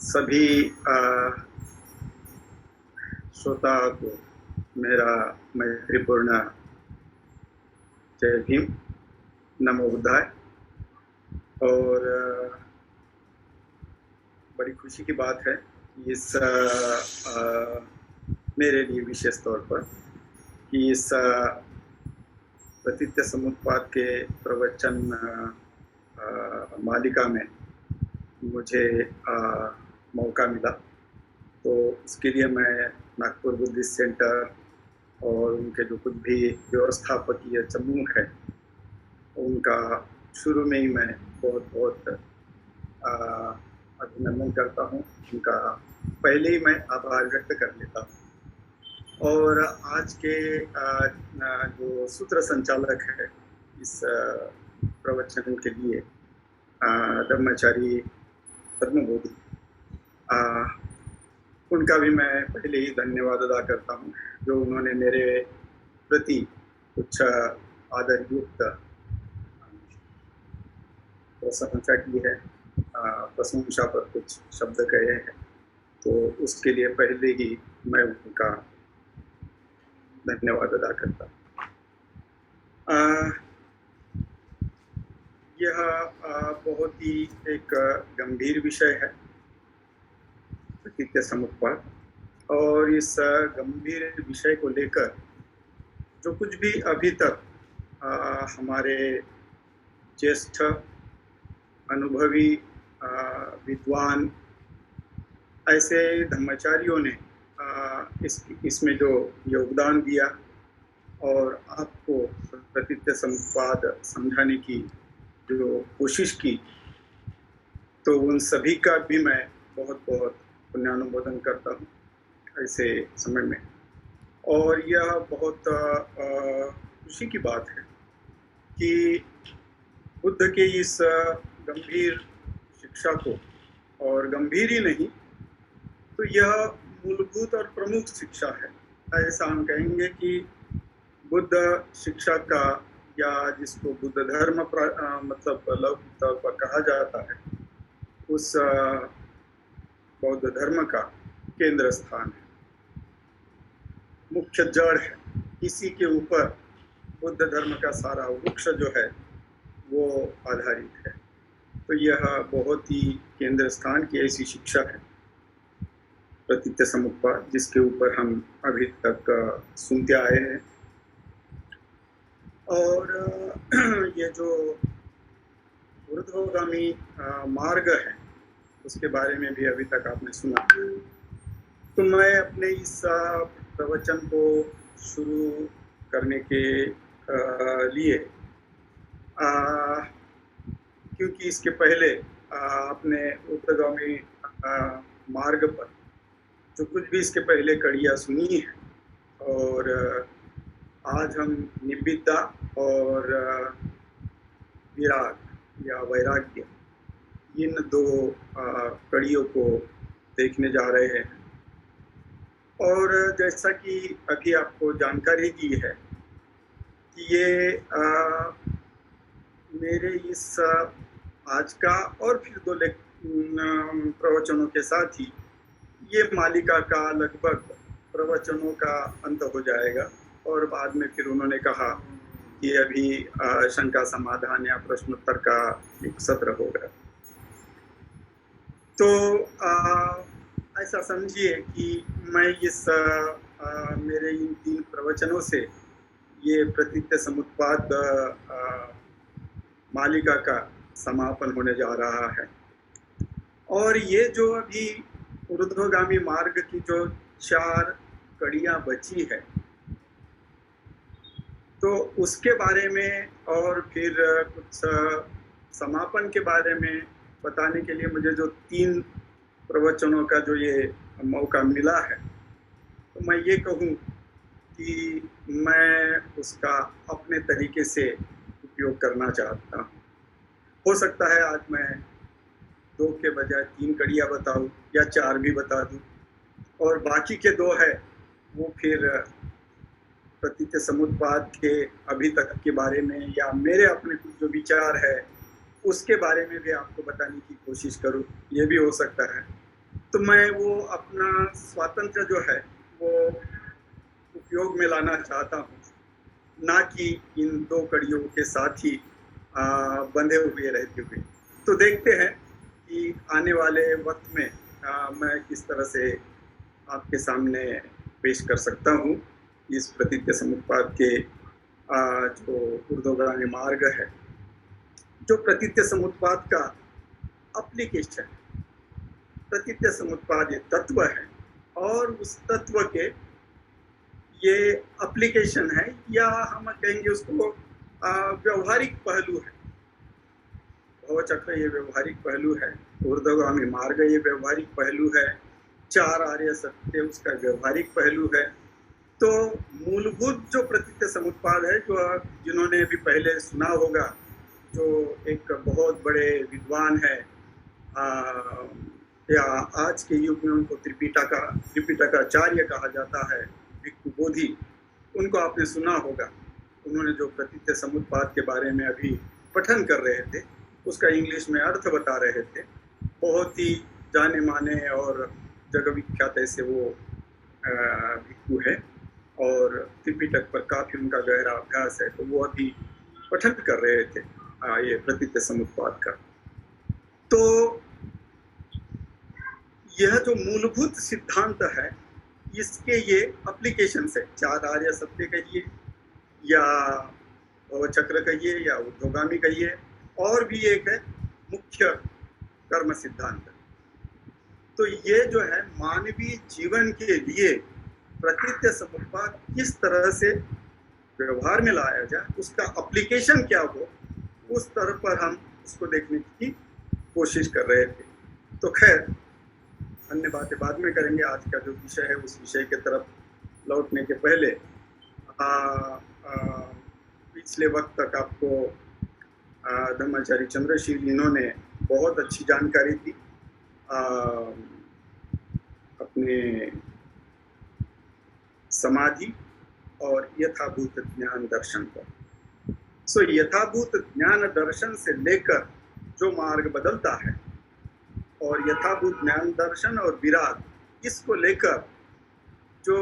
सभी श्रोता को मेरा मैत्रीपूर्ण जय भीम, नमो बुद्धाय। और बड़ी खुशी की बात है इस मेरे लिए विशेष तौर पर कि इस प्रतीत्य समुत्पाद के प्रवचन मालिका में मुझे मौका मिला। तो उसके लिए मैं नागपुर बुद्धिस्ट सेंटर और उनके जो कुछ भी व्यवस्थापकीय समूह है उनका शुरू में ही मैं बहुत बहुत अभिनंदन करता हूँ। उनका पहले ही मैं आभार व्यक्त कर लेता हूँ। और आज के जो सूत्र संचालक है इस प्रवचन के लिए ब्रह्मचारी पद्मबोधि, उनका भी मैं पहले ही धन्यवाद अदा करता हूँ जो उन्होंने मेरे प्रति कुछ आदरयुक्त प्रशंसा की है, प्रशंसा पर कुछ शब्द कहे हैं, तो उसके लिए पहले ही मैं उनका धन्यवाद अदा करता हूँ। यह बहुत ही एक गंभीर विषय है, प्रतीत्य समुत्पाद। और इस गंभीर विषय को लेकर जो कुछ भी अभी तक हमारे ज्येष्ठ अनुभवी विद्वान ऐसे धम्माचार्यों ने इसमें जो योगदान दिया और आपको प्रतीत्य समुत्पाद समझाने की जो कोशिश की, तो उन सभी का भी मैं बहुत बहुत पुण्यानुमोदन करता हूँ ऐसे समय में। और यह बहुत खुशी की बात है कि बुद्ध के इस गंभीर शिक्षा को, और गंभीर ही नहीं तो यह मूलभूत और प्रमुख शिक्षा है, ऐसा हम कहेंगे कि बुद्ध शिक्षा का, या जिसको बुद्ध धर्म मतलब लौकिक तौर पर कहा जाता है, उस बौद्ध धर्म का केंद्र स्थान है, मुख्य जड़ है। इसी के ऊपर बुद्ध धर्म का सारा वृक्ष जो है वो आधारित है। तो यह बहुत ही केंद्र स्थान की ऐसी शिक्षा है प्रतीत्य समुत्पाद, जिसके ऊपर हम अभी तक सुनते आए हैं। और ये जो ऊर्ध्वगामी मार्ग है उसके बारे में भी अभी तक आपने सुना। तो मैं अपने इस प्रवचन को शुरू करने के लिए क्योंकि इसके पहले अपने ऊर्ध्वगामी मार्ग पर जो कुछ भी इसके पहले कड़ियाँ सुनी है, और आज हम निब्बिदा और विराग या वैराग्य, इन दो कड़ियों को देखने जा रहे हैं। और जैसा कि अभी आपको जानकारी दी है कि ये मेरे इस आज का और फिर दो प्रवचनों के साथ ही ये मालिका का लगभग प्रवचनों का अंत हो जाएगा। और बाद में फिर उन्होंने कहा कि अभी शंका समाधान या प्रश्नोत्तर का एक सत्र होगा। तो ऐसा समझिए कि मैं इस मेरे इन 3 प्रवचनों से ये प्रतीत्य समुत्पाद मालिका का समापन होने जा रहा है। और ये जो अभी ऊर्ध्वगामी मार्ग की जो 4 कड़ियाँ बची है, तो उसके बारे में और फिर कुछ समापन के बारे में बताने के लिए मुझे जो 3 प्रवचनों का जो ये मौका मिला है, तो मैं ये कहूँ कि मैं उसका अपने तरीके से उपयोग करना चाहता हूँ। हो सकता है आज मैं 2 के बजाय 3 कड़ियाँ बताऊँ या 4 भी बता दूँ, और बाकी के 2 है वो फिर प्रतीत्य समुत्पाद के अभी तक के बारे में या मेरे अपने कुछ जो विचार है उसके बारे में भी आपको बताने की कोशिश करूँ, ये भी हो सकता है। तो मैं वो अपना स्वातंत्र्य जो है वो उपयोग में लाना चाहता हूँ, ना कि इन दो कड़ियों के साथ ही बंधे हुए रहते हुए। तो देखते हैं कि आने वाले वक्त में मैं किस तरह से आपके सामने पेश कर सकता हूँ इस प्रतीत्य समुत्पाद के जो ऊर्ध्वगामी मार्ग है, जो प्रतीत्य समुत्पाद का एप्लीकेशन, प्रतीत्य समुत्पाद ये तत्व है और उस तत्व के ये एप्लीकेशन है, या हम कहेंगे उसको व्यवहारिक पहलू है। भवचक्र ये व्यवहारिक पहलू है, ऊर्ध्वगामी मार्ग ये व्यवहारिक पहलू है, चार आर्य सत्य उसका व्यवहारिक पहलू है। तो मूलभूत जो प्रतीत्य समुत्पाद है, जो जिन्होंने भी पहले सुना होगा, जो एक बहुत बड़े विद्वान है, या आज के युग में उनको त्रिपिटकाचार्य कहा जाता है, भिक्खु बोधि, उनको आपने सुना होगा। उन्होंने जो प्रतीत्य समुत्पाद के बारे में अभी पठन कर रहे थे, उसका इंग्लिश में अर्थ बता रहे थे। बहुत ही जाने माने और जग विख्यात ऐसे वो भिक्खु है और त्रिपिटक पर काफी उनका गहरा अभ्यास है। तो वो अभी पठन कर रहे थे ये प्रतीत्य समुत्पाद का। तो यह जो मूलभूत सिद्धांत है, इसके ये एप्लीकेशन है, चार आर्य सत्य कहिए या चक्र कहिए या ऊर्ध्वगामी कहिए, और भी एक है मुख्य कर्म सिद्धांत। तो ये जो है मानवीय जीवन के लिए प्रतीत्य समुत्पाद किस तरह से व्यवहार में लाया जाए, उसका एप्लीकेशन क्या हो, उस तरह पर हम उसको देखने की कोशिश कर रहे थे। तो खैर, अन्य बातें बाद में करेंगे। आज का जो विषय है उस विषय के तरफ लौटने के पहले पिछले वक्त तक आपको धम्माचार्य चंद्रशील इन्होंने बहुत अच्छी जानकारी दी अपने समाधि और यथाभूत ज्ञान दर्शन पर। सो यथाभूत ज्ञान दर्शन से लेकर जो मार्ग बदलता है, और यथाभूत ज्ञान दर्शन और विराग, इसको लेकर जो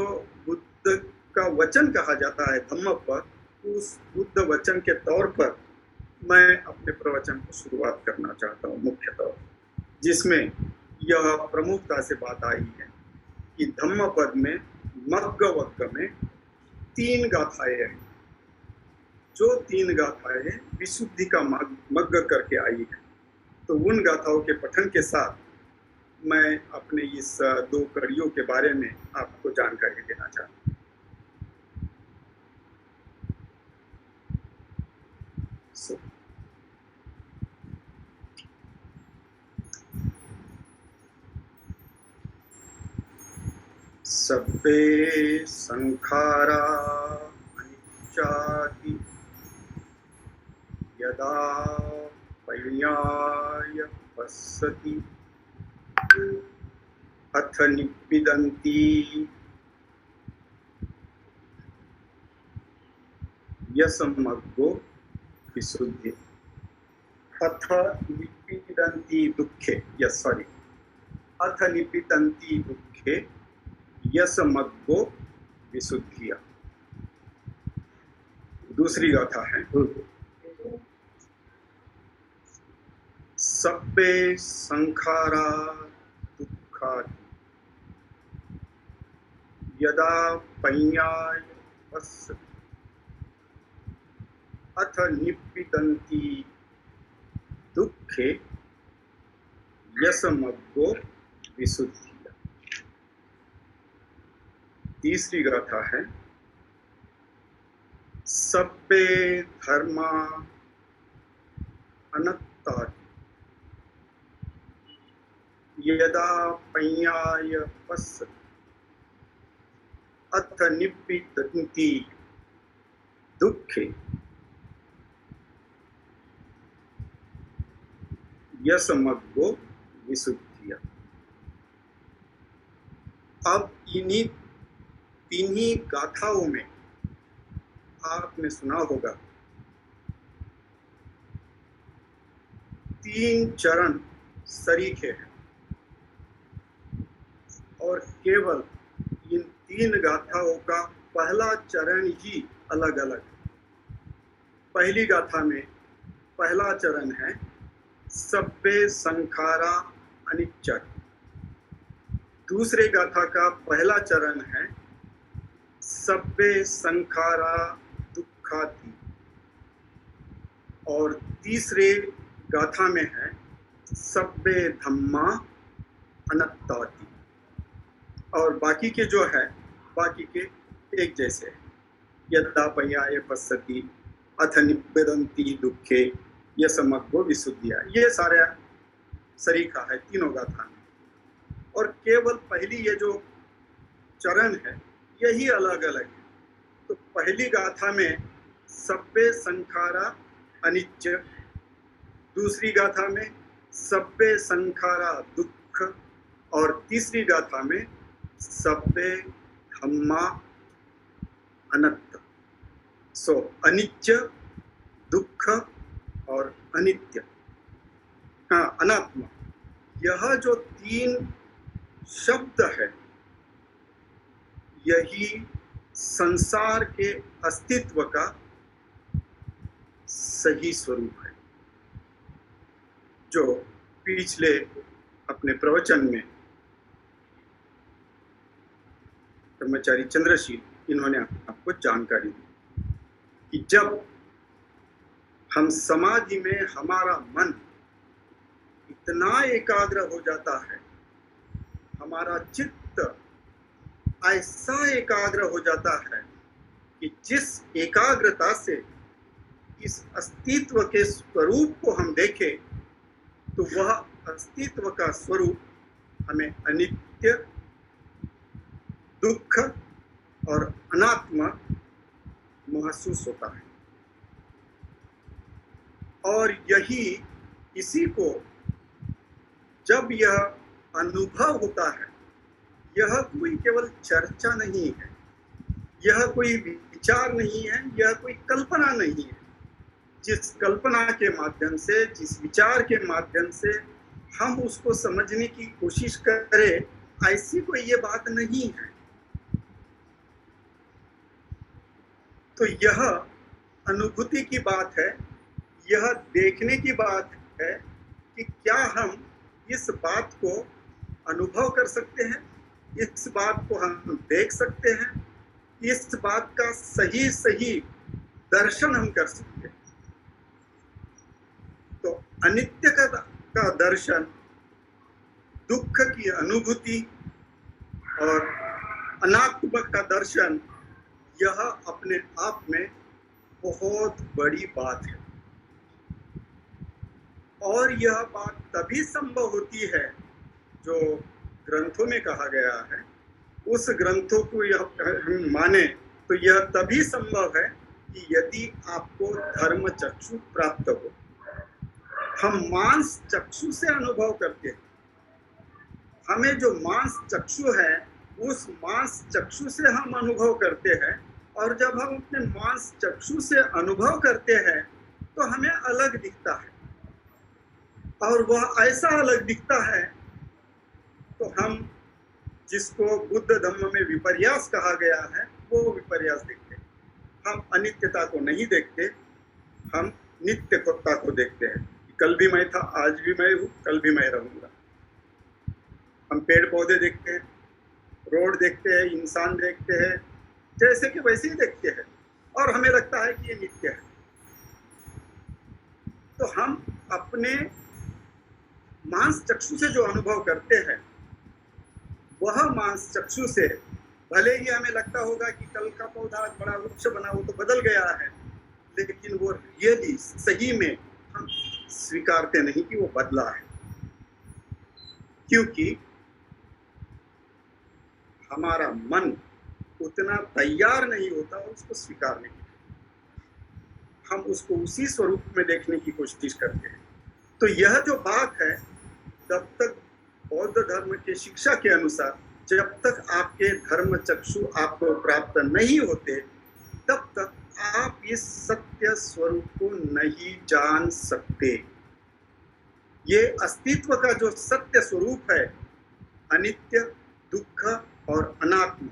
बुद्ध का वचन कहा जाता है धम्म पर, उस बुद्ध वचन के तौर पर मैं अपने प्रवचन को शुरुआत करना चाहता हूँ, मुख्य तौर जिसमें यह प्रमुखता से बात आई है कि धम्म पद में मग्ग वग्ग में 3 गाथाएं हैं। जो 3 गाथाएं विशुद्धि का मग्ग करके आई है। तो उन गाथाओं के पठन के साथ मैं अपने इस 2 कड़ियों के बारे में आपको जानकारी देना चाहता हूँ। सब्बे संखारा अनिच्चाति यदा पर्याय पश्यति अथ निप्पिदन्ति यसमग्गो विशुद्धि। अथ निप्पिदन्ति दुःखे, अथ निप्पिदन्ति दुःखे यसमग्गो विशुद्धिया। दूसरी गाथा है सब्बे संखारा दुःखा यदा पय्याय पश्यति अथ निप्पिदन्ति दुःखे यसमग्गो विशुद्धिया। तीसरी गाथा है सब्बे धर्मा अनत्ता यदा पय्याय पश्यति अथ निप्पिदन्ति दुःखे यसमग्गो विशुद्धिया। अब इन्हीं 3 गाथाओं में आपने सुना होगा 3 चरण सरीखे हैं। और केवल इन 3 गाथाओं का पहला चरण ही अलग अलग है। पहली गाथा में पहला चरण है सब्बे संखारा अनिच्चर। दूसरे गाथा का पहला चरण है सब्बे संखारा दुखाति। और तीसरे गाथा में है सब्बे धम्मा अनत्ताति। और बाकी के जो है बाकी के एक जैसे हैं। यदा पर्याय पश्यति अथ निवेदन्ति दुखे यसमग्गो विशुद्धिया। ये सारे सरीखा है तीनों गाथा में। और केवल पहली ये जो चरण है यही अलग अलग है। तो पहली गाथा में सब्बे संखारा अनिच्च, दूसरी गाथा में सब्बे संखारा दुख, और तीसरी गाथा में सब्बे धम्मा अनत्त। सो अनिच्च, दुख और अनित्य, अनात्मा, यह जो 3 शब्द है यही संसार के अस्तित्व का सही स्वरूप है। जो पिछले अपने प्रवचन में ब्रह्मचारी चंद्रशील इन्होंने आपको जानकारी दी कि जब हम समाधि में हमारा मन इतना एकाग्र हो जाता है, हमारा चित्त ऐसा एकाग्र हो जाता है कि जिस एकाग्रता से इस अस्तित्व के स्वरूप को हम देखें तो वह अस्तित्व का स्वरूप हमें अनित्य, दुख और अनात्मा महसूस होता है। और यही इसी को जब यह अनुभव होता है, यह कोई केवल चर्चा नहीं है, यह कोई विचार नहीं है, यह कोई कल्पना नहीं है। जिस कल्पना के माध्यम से, जिस विचार के माध्यम से हम उसको समझने की कोशिश करें, ऐसी कोई ये बात नहीं है। तो यह अनुभूति की बात है, यह देखने की बात है कि क्या हम इस बात को अनुभव कर सकते हैं, इस बात को हम देख सकते हैं, इस बात का सही सही दर्शन हम कर सकते हैं। तो अनित्य का दर्शन, दुख की अनुभूति और अनात्म का दर्शन, यह अपने आप में बहुत बड़ी बात है। और यह बात तभी संभव होती है जो ग्रंथों में कहा गया है। उस ग्रंथों को यह हम माने तो यह तभी संभव है कि यदि आपको धर्म चक्षु प्राप्त हो। हम मांस चक्षु से अनुभव करते हैं। हमें जो मांस चक्षु है उस मांस चक्षु से हम अनुभव करते हैं। और जब हम अपने मांस चक्षु से अनुभव करते हैं तो हमें अलग दिखता है। और वह ऐसा अलग दिखता है तो हम जिसको बुद्ध धम्म में विपर्यास कहा गया है वो विपर्यास देखते हैं। हम अनित्यता को नहीं देखते, हम नित्यता को देखते हैं। कल भी मैं था, आज भी मैं हूँ, कल भी मैं रहूंगा। हम पेड़ पौधे देखते हैं, रोड देखते हैं, इंसान देखते हैं, जैसे कि वैसे ही देखते हैं और हमें लगता है कि ये नित्य है। तो हम अपने मांस चक्षु से जो अनुभव करते हैं वह मांस चक्षु से भले ही हमें लगता होगा कि कल का पौधा बड़ा वृक्ष बना, वो तो बदल गया है, लेकिन वो रियली सही में हम स्वीकारते नहीं कि वो बदला है, क्योंकि हमारा मन उतना तैयार नहीं होता उसको स्वीकारने के लिए। हम उसको उसी स्वरूप में देखने की कोशिश करते हैं। तो यह जो बात है, तब तक बौद्ध धर्म के शिक्षा के अनुसार जब तक आपके धर्म चक्षु आपको प्राप्त नहीं होते तब तक आप इस सत्य स्वरूप को नहीं जान सकते। ये अस्तित्व का जो सत्य स्वरूप है, अनित्य, दुख और अनात्म,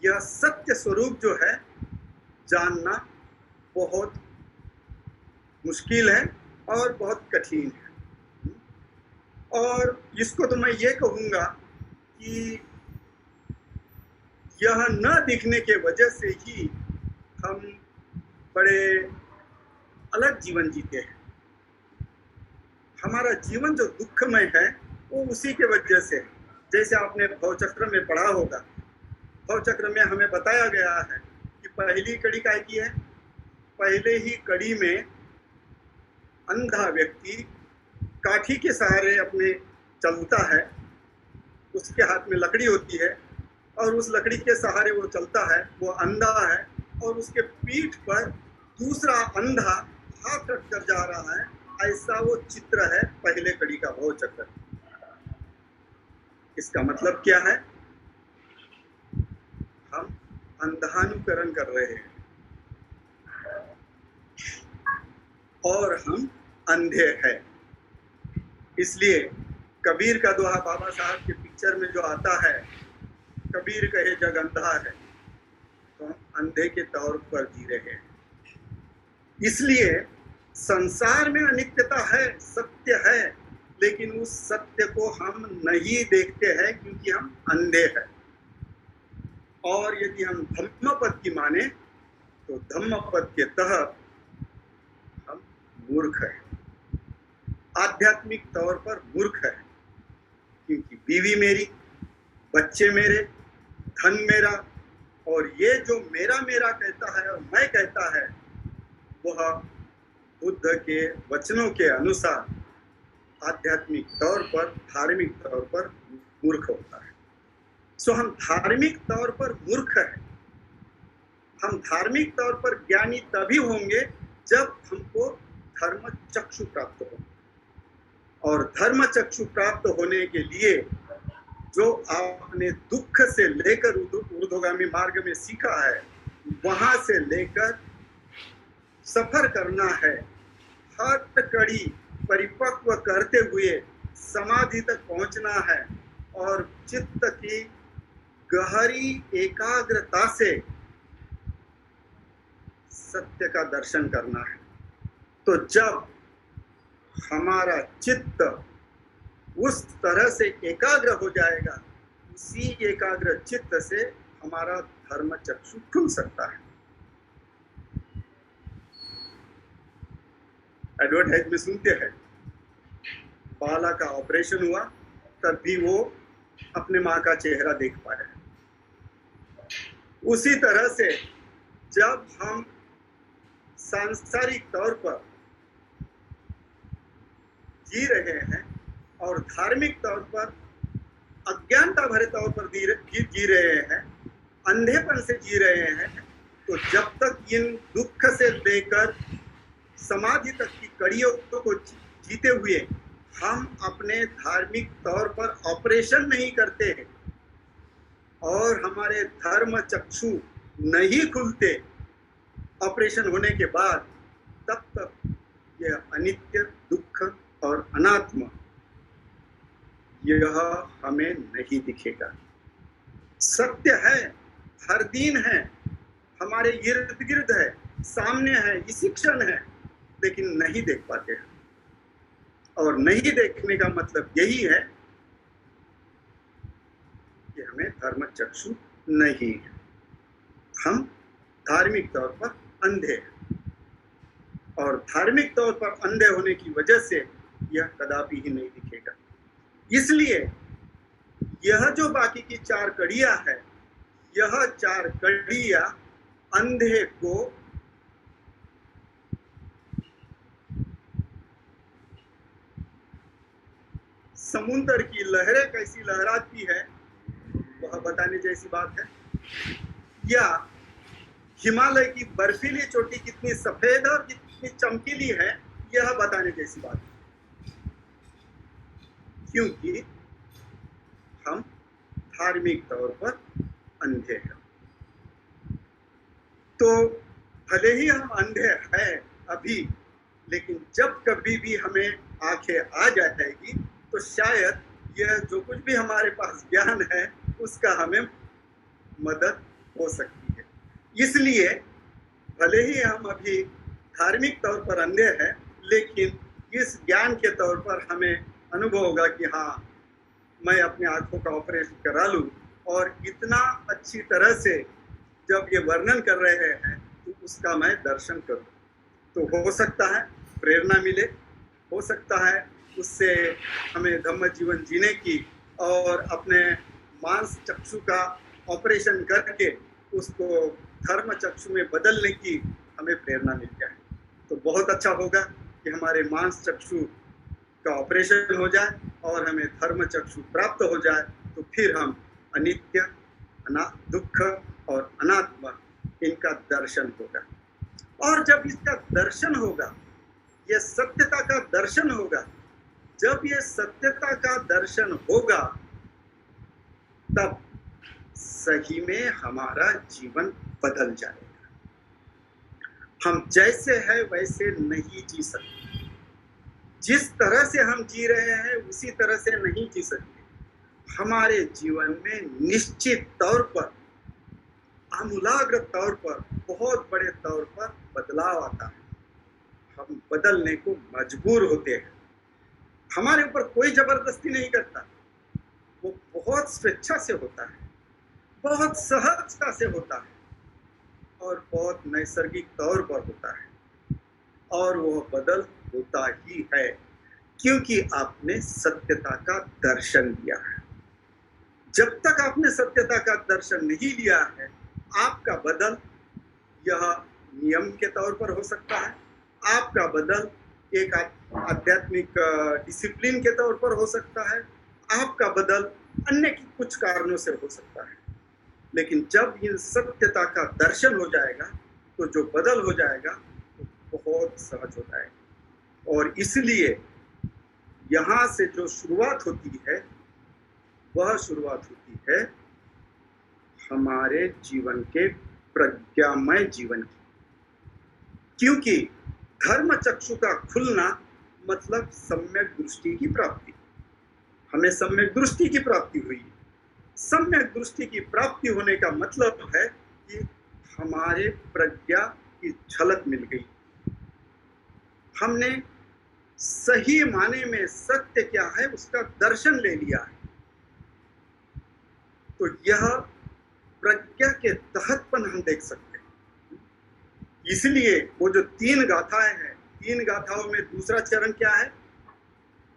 यह सत्य स्वरूप जो है जानना बहुत मुश्किल है और बहुत कठिन है। और इसको तो मैं ये कहूँगा कि यह न दिखने के वजह से ही हम बड़े अलग जीवन जीते हैं। हमारा जीवन जो दुखमय है वो उसी के वजह से है। जैसे आपने भवचक्र में पढ़ा होगा, भवचक्र में हमें बताया गया है कि पहली कड़ी काय की है। पहले ही कड़ी में अंधा व्यक्ति काठी के सहारे अपने चलता है, उसके हाथ में लकड़ी होती है और उस लकड़ी के सहारे वो चलता है, वो अंधा है और उसके पीठ पर दूसरा अंधा हाथ रखकर जा रहा है। ऐसा वो चित्र है पहले कड़ी का भवचक्र। इसका मतलब क्या है? हम अंधानुकरण कर रहे हैं और हम अंधे हैं। इसलिए कबीर का दोहा बाबा साहब के पिक्चर में जो आता है, कबीर कहे जग अंधा है, तो हम अंधे के तौर पर जी रहे हैं। इसलिए संसार में अनित्यता है, सत्य है, लेकिन उस सत्य को हम नहीं देखते हैं क्योंकि हम अंधे हैं। और यदि हम धम्मपद की माने तो धम्मपद के तहत हम मूर्ख हैं, आध्यात्मिक तौर पर मूर्ख है। क्योंकि बीवी मेरी, बच्चे मेरे, धन मेरा, और ये जो मेरा मेरा कहता है और मैं कहता है, वह बुद्ध के वचनों के अनुसार आध्यात्मिक तौर पर, धार्मिक तौर पर मूर्ख होता है। सो हम धार्मिक तौर पर मूर्ख हैं। हम धार्मिक तौर पर ज्ञानी तभी होंगे जब हमको धर्म चक्षु प्राप्त हो। और धर्म चक्षु प्राप्त होने के लिए जो आपने दुख से लेकर ऊर्ध्वगामी मार्ग में सीखा है, वहां से लेकर सफर करना है। हर कड़ी परिपक्व करते हुए समाधि तक पहुंचना है और चित्त की गहरी एकाग्रता से सत्य का दर्शन करना है। तो जब हमारा चित्त उस तरह से एकाग्र हो जाएगा, उसी एकाग्र चित्त से हमारा धर्म चक्षु खुल सकता है। एडवर्टाइज में सुनते हैं, बाला का ऑपरेशन हुआ तब भी वो अपने माँ का चेहरा देख पाया। उसी तरह से जब हम सांसारिक तौर पर जी रहे हैं और धार्मिक तौर पर अज्ञानता भरे तौर पर जी रहे हैं, अंधेपन से जी रहे हैं, तो जब तक इन दुख से लेकर समाधि तक की कड़ियों को जीते हुए हम अपने धार्मिक तौर पर ऑपरेशन नहीं करते हैं और हमारे धर्म चक्षु नहीं खुलते ऑपरेशन होने के बाद, तब तक यह अनित्य, दुख और अनात्म यह हमें नहीं दिखेगा। सत्य है, हर दिन है, हमारे इर्द गिर्द है, सामने है, इसी क्षण है, लेकिन नहीं देख पाते हैं। और नहीं देखने का मतलब यही है कि हमें धर्म चक्षु नहीं है, हम धार्मिक तौर पर अंधे हैं। और धार्मिक तौर पर अंधे होने की वजह से यह कदापि ही नहीं दिखेगा। इसलिए यह जो बाकी की 4 कड़ियां है, यह 4 कड़ियां अंधे को समुद्र की लहरें कैसी लहराती है वह बताने जैसी बात है, या हिमालय की बर्फीली चोटी कितनी सफेद और कितनी चमकीली है यह बताने जैसी बात है। क्योंकि हम धार्मिक तौर पर अंधे हैं। तो भले ही हम अंधे हैं अभी, लेकिन जब कभी भी हमें आंखें आ जाएगी तो शायद यह जो कुछ भी हमारे पास ज्ञान है उसका हमें मदद हो सकती है। इसलिए भले ही हम अभी धार्मिक तौर पर अंधे हैं, लेकिन इस ज्ञान के तौर पर हमें अनुभव होगा कि हाँ, मैं अपनी आंखों का ऑपरेशन करा लूँ और इतना अच्छी तरह से जब ये वर्णन कर रहे हैं तो उसका मैं दर्शन करूँ। तो हो सकता है प्रेरणा मिले, हो सकता है उससे हमें धम्म जीवन जीने की और अपने मांस चक्षु का ऑपरेशन करके उसको धर्म चक्षु में बदलने की हमें प्रेरणा मिल जाए। तो बहुत अच्छा होगा कि हमारे मांस चक्षु का ऑपरेशन हो जाए और हमें धर्म चक्षु प्राप्त हो जाए, तो फिर हम अनित्य, दुख और अनात्मा इनका दर्शन होगा। और जब इसका दर्शन होगा, यह सत्यता का दर्शन होगा, जब ये सत्यता का दर्शन होगा तब सही में हमारा जीवन बदल जाएगा। हम जैसे हैं वैसे नहीं जी सकते, जिस तरह से हम जी रहे हैं उसी तरह से नहीं जी सकते। हमारे जीवन में निश्चित तौर पर, आमूलाग्र तौर पर, बहुत बड़े तौर पर बदलाव आता है। हम बदलने को मजबूर होते हैं। हमारे ऊपर कोई जबरदस्ती नहीं करता, वो बहुत स्वेच्छा से होता है, बहुत सहजता से होता है और बहुत नैसर्गिक तौर पर होता है। और वह बदल होता ही है क्योंकि आपने सत्यता का दर्शन लिया है। जब तक आपने सत्यता का दर्शन नहीं लिया है, आपका बदल यह नियम के तौर पर हो सकता है, आपका बदल एक आध्यात्मिक डिसिप्लिन के तौर पर हो सकता है, आपका बदल अन्य कुछ कारणों से हो सकता है। लेकिन जब इन सत्यता का दर्शन हो जाएगा तो जो बदल हो जाएगा वो बहुत सहज हो जाएगा। और इसलिए यहाँ से जो शुरुआत होती है वह शुरुआत होती है हमारे जीवन के प्रज्ञामय जीवन की, क्योंकि धर्म चक्षु का खुलना मतलब सम्यक दृष्टि की प्राप्ति। हमें सम्यक दृष्टि की प्राप्ति हुई। सम्यक दृष्टि की प्राप्ति होने का मतलब है कि हमारे प्रज्ञा की झलक मिल गई। हमने सही माने में सत्य क्या है उसका दर्शन ले लिया है। तो यह प्रज्ञा के तहतपन हम देख सकते हैं। इसलिए वो जो 3 गाथाएं हैं, 3 गाथाओं में दूसरा चरण क्या है?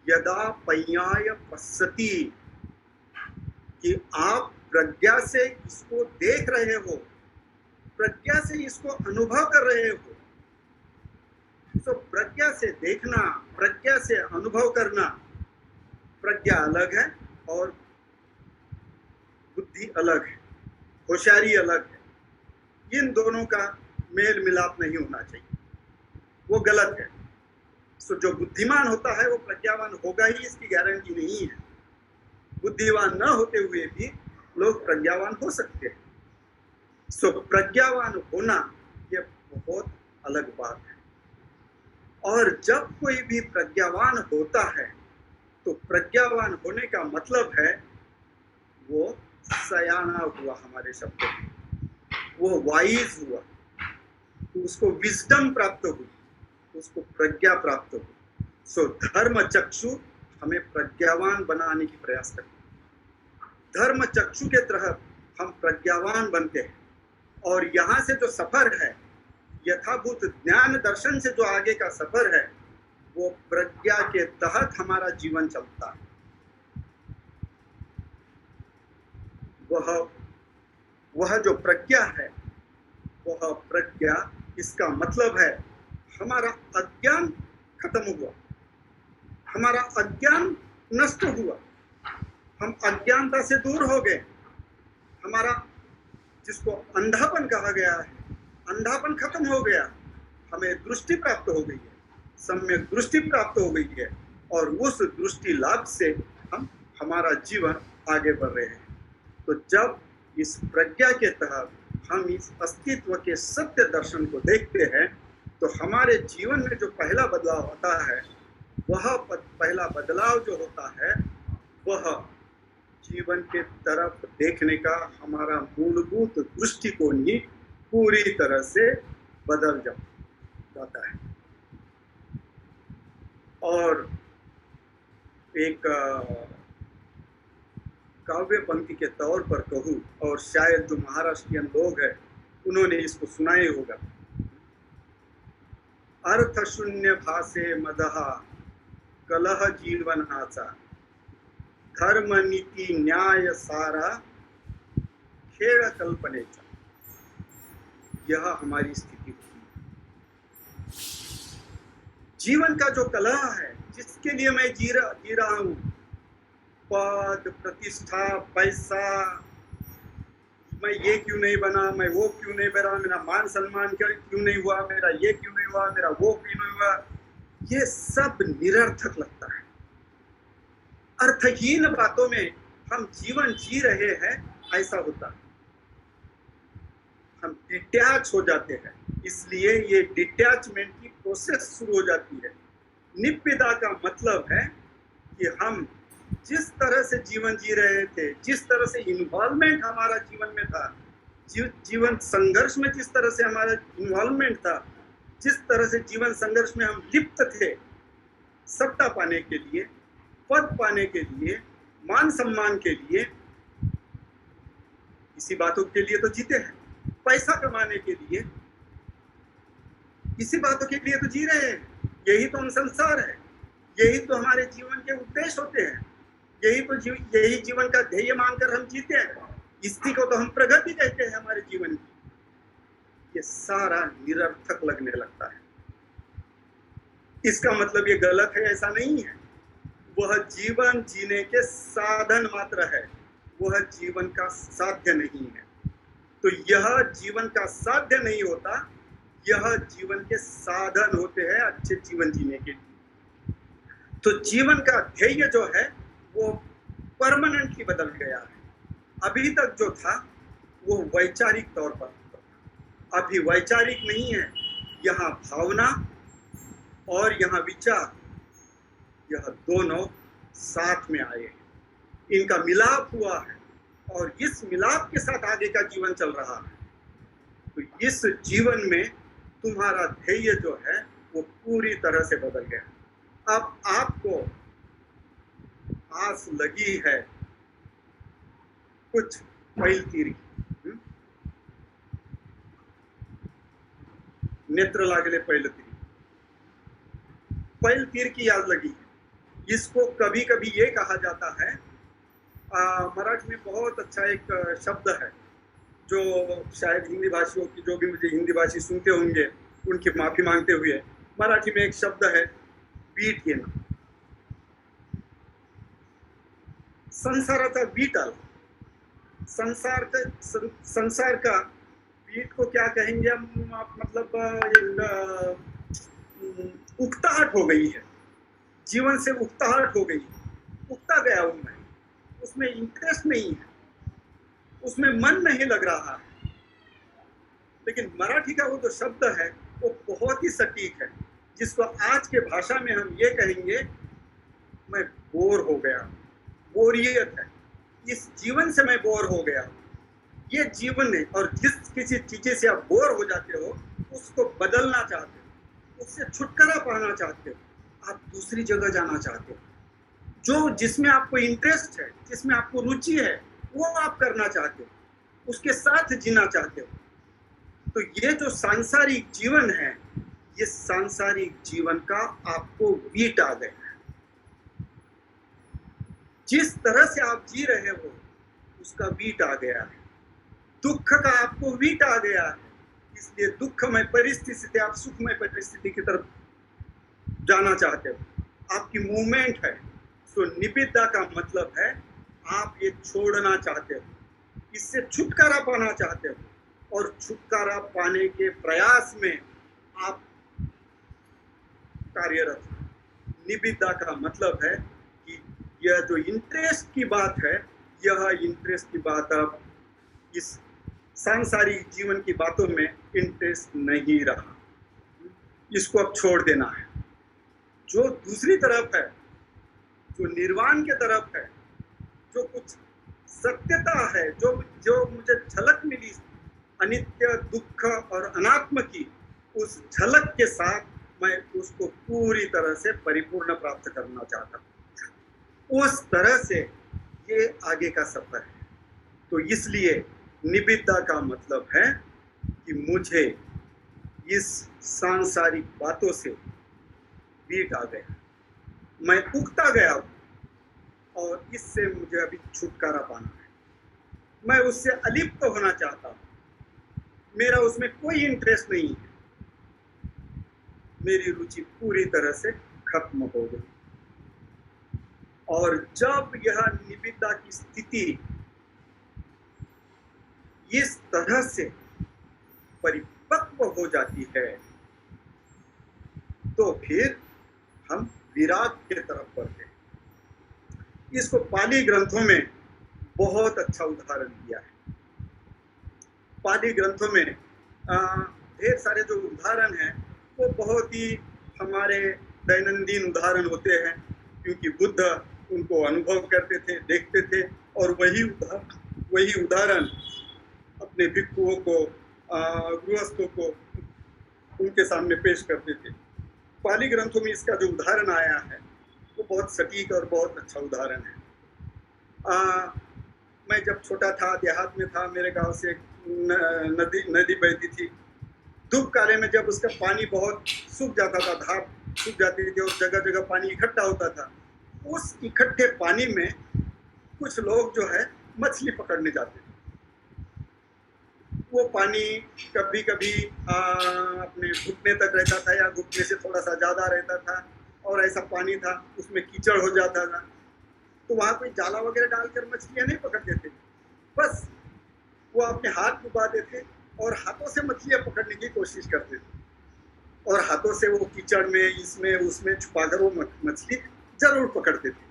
यदा पय्याय पश्यति, कि आप प्रज्ञा से इसको देख रहे हो, प्रज्ञा से इसको अनुभव कर रहे हो। तो प्रज्ञा से देखना, प्रज्ञा से अनुभव करना, प्रज्ञा अलग है और बुद्धि अलग है, होशियारी अलग है। इन दोनों का मेल मिलाप नहीं होना चाहिए, वो गलत है। तो जो बुद्धिमान होता है वो प्रज्ञावान होगा ही, इसकी गारंटी नहीं है। बुद्धिवान न होते हुए भी लोग प्रज्ञावान हो सकते हैं। सो प्रज्ञावान होना ये बहुत अलग बात है। और जब कोई भी प्रज्ञावान होता है तो प्रज्ञावान होने का मतलब है वो सयाना हुआ, हमारे शब्द में वो वाइज हुआ, उसको विजडम प्राप्त हुई, उसको प्रज्ञा प्राप्त हुई। सो धर्म चक्षु हमें प्रज्ञावान बनाने की प्रयास करते हैं। धर्म चक्षु के तहत हम प्रज्ञावान बनते हैं और यहाँ से जो सफर है, यथाभूत ज्ञान दर्शन से जो आगे का सफर है, वो प्रज्ञा के तहत हमारा जीवन चलता है। वह जो प्रज्ञा है, वह प्रज्ञा, इसका मतलब है हमारा अज्ञान खत्म हुआ, हमारा अज्ञान नष्ट हुआ, हम अज्ञानता से दूर हो गए। हमारा जिसको अंधापन कहा गया है, अंधापन खत्म हो गया, हमें दृष्टि प्राप्त हो गई है, सम्यक दृष्टि प्राप्त हो गई है और उस दृष्टि लाभ से हम हमारा जीवन आगे बढ़ रहे हैं। तो जब इस प्रज्ञा के तहत हम इस अस्तित्व के सत्य दर्शन को देखते हैं तो हमारे जीवन में जो पहला बदलाव होता है, वह पहला बदलाव जो होता है वह जीवन के तरफ देखने का हमारा मूलभूत दृष्टिकोण ही पूरी तरह से बदल जाता है। और एक काव्य पंक्ति के तौर पर कहूँ, और शायद जो महाराष्ट्रियन लोग हैं उन्होंने इसको सुना ही होगा, अर्थ शून्य भासे मदहा कलह जीवनाचा, धर्म नीति न्याय सारा खेळ कल्पनेचा। यह हमारी स्थिति होती है। जीवन का जो कलह है, जिसके लिए मैं जी रहा हूँ, पद, प्रतिष्ठा, पैसा, मैं ये क्यों नहीं बना, मैं वो क्यों नहीं बना, मेरा मान सम्मान क्यों नहीं हुआ, मेरा ये क्यों नहीं हुआ, मेरा वो क्यों नहीं हुआ, ये सब निरर्थक लगता है। अर्थहीन बातों में हम जीवन जी रहे हैं, ऐसा होता है। हम डिटैच हो जाते हैं, इसलिए ये डिटैचमेंट की प्रोसेस शुरू हो जाती है। निब्बिदा का मतलब है कि हम जिस तरह से जीवन जी रहे थे, जिस तरह से इन्वॉल्वमेंट हमारा जीवन में था, जीवन संघर्ष में जिस तरह से हमारा इन्वॉल्वमेंट था, जिस तरह से जीवन संघर्ष में हम लिप्त थे, सत्ता पाने के लिए, पद पाने के लिए, मान सम्मान के लिए, इसी बातों के लिए तो जीते हैं, पैसा कमाने के लिए, इसी बातों के लिए तो जी रहे हैं। यही तो हम संसार है, यही तो हमारे जीवन के उद्देश्य होते हैं, यही जीवन का ध्येय मानकर हम जीते हैं। इसी को तो हम प्रगति कहते हैं हमारे जीवन की। ये सारा निरर्थक लगने लगता है। इसका मतलब ये गलत है, ऐसा नहीं है। वह जीवन जीने के साधन मात्र है, वह जीवन का साध्य नहीं है। तो यह जीवन का साध्य नहीं होता, यह जीवन के साधन होते हैं अच्छे जीवन जीने के लिए। तो जीवन का ध्येय जो है वो परमानेंटली बदल गया है। अभी तक जो था वो वैचारिक तौर पर था, अभी वैचारिक नहीं है। यहाँ भावना और यहाँ विचार, यह दोनों साथ में आए हैं, इनका मिलाप हुआ है और इस मिलाप के साथ आगे का जीवन चल रहा है। तो इस जीवन में तुम्हारा ध्येय जो है वो पूरी तरह से बदल गया। अब आपको आस लगी है कुछ पैल तीर की, नेत्र लागले पैल तीर की याद लगी है। इसको कभी कभी ये कहा जाता है, मराठी में बहुत अच्छा एक शब्द है जो शायद हिंदी भाषियों की, जो भी मुझे हिंदी भाषी सुनते होंगे उनकी माफी मांगते हुए, मराठी में एक शब्द है वीट येणं। संसाराचा वीट आला, संसार का वीट को क्या कहेंगे हम, मतलब उकताहट हो गई है, जीवन से उकताहट हो गई, उकता गया उनमें, उसमें इंटरेस्ट नहीं है, उसमें मन नहीं लग रहा है। लेकिन मराठी का वो जो शब्द है वो बहुत ही सटीक है, जिसको आज के भाषा में हम ये कहेंगे, मैं बोर हो गया, बोरियत है, इस जीवन से मैं बोर हो गया। ये जीवन है, और जिस किसी चीज़ से आप बोर हो जाते हो उसको बदलना चाहते हो, उससे छुटकारा पाना चाहते हो, आप दूसरी जगह जाना चाहते हो, जो जिसमें आपको इंटरेस्ट है, जिसमें आपको रुचि है, वो आप करना चाहते हो, उसके साथ जीना चाहते हो। तो ये जो सांसारिक जीवन है, ये सांसारिक जीवन का आपको वीट आ गया है। जिस तरह से आप जी रहे हो उसका वीट आ गया है। दुख का आपको वीट आ गया है, इसलिए दुखमय परिस्थिति से आप सुखमय परिस्थिति की तरफ जाना चाहते हो। आपकी मूवमेंट है। तो निबिदा का मतलब है आप ये छोड़ना चाहते हो, इससे छुटकारा पाना चाहते हो, और छुटकारा पाने के प्रयास में आप कार्यरत हो। निबिदा का मतलब है कि यह जो इंटरेस्ट की बात है, यह इंटरेस्ट की बात अब इस सांसारिक जीवन की बातों में इंटरेस्ट नहीं रहा, इसको अब छोड़ देना है। जो दूसरी तरफ है, जो निर्वाण के तरफ है, जो कुछ सत्यता है, जो जो मुझे झलक मिली अनित्य, दुख और अनात्म की, उस झलक के साथ मैं उसको पूरी तरह से परिपूर्ण प्राप्त करना चाहता हूँ। उस तरह से ये आगे का सफर है। तो इसलिए निबिद्धा का मतलब है कि मुझे इस सांसारिक बातों से बीट आ गया, मैं उगता गया हूं और इससे मुझे अभी छुटकारा पाना है। मैं उससे अलिप्त होना चाहता हूं, मेरा उसमें कोई इंटरेस्ट नहीं है, मेरी रुचि पूरी तरह से खत्म हो गई। और जब यह निबिद्धा की स्थिति इस तरह से परिपक्व हो जाती है, तो फिर हम विराग के तरफ बढ़ते हैं। इसको पाली ग्रंथों में बहुत अच्छा उदाहरण दिया है। पाली ग्रंथों में ढेर सारे जो उदाहरण हैं वो बहुत ही हमारे दैनंदिन उदाहरण होते हैं, क्योंकि बुद्ध उनको अनुभव करते थे, देखते थे, और वही उदाहरण अपने भिक्षुओं को, गृहस्थों को उनके सामने पेश करते थे। पाली ग्रंथों में इसका जो उदाहरण आया है वो बहुत सटीक और बहुत अच्छा उदाहरण है। मैं जब छोटा था, देहात में था, मेरे गांव से नदी बहती थी। धूप काले में जब उसका पानी बहुत सूख जाता था, धार सूख जाती थी और जगह जगह पानी इकट्ठा होता था, उस इकट्ठे पानी में कुछ लोग जो है मछली पकड़ने जाते थे। वो पानी कभी कभी अपने घुटने तक रहता था या घुटने से थोड़ा सा ज़्यादा रहता था, और ऐसा पानी था उसमें कीचड़ हो जाता था। तो वहाँ कोई जाला वगैरह डालकर मछलियाँ नहीं पकड़ते थे, बस वो अपने हाथ डुबाते थे और हाथों से मछलियाँ पकड़ने की कोशिश करते थे, और हाथों से वो कीचड़ में, इसमें उसमें छुपाकर वो मछली जरूर पकड़ते थे।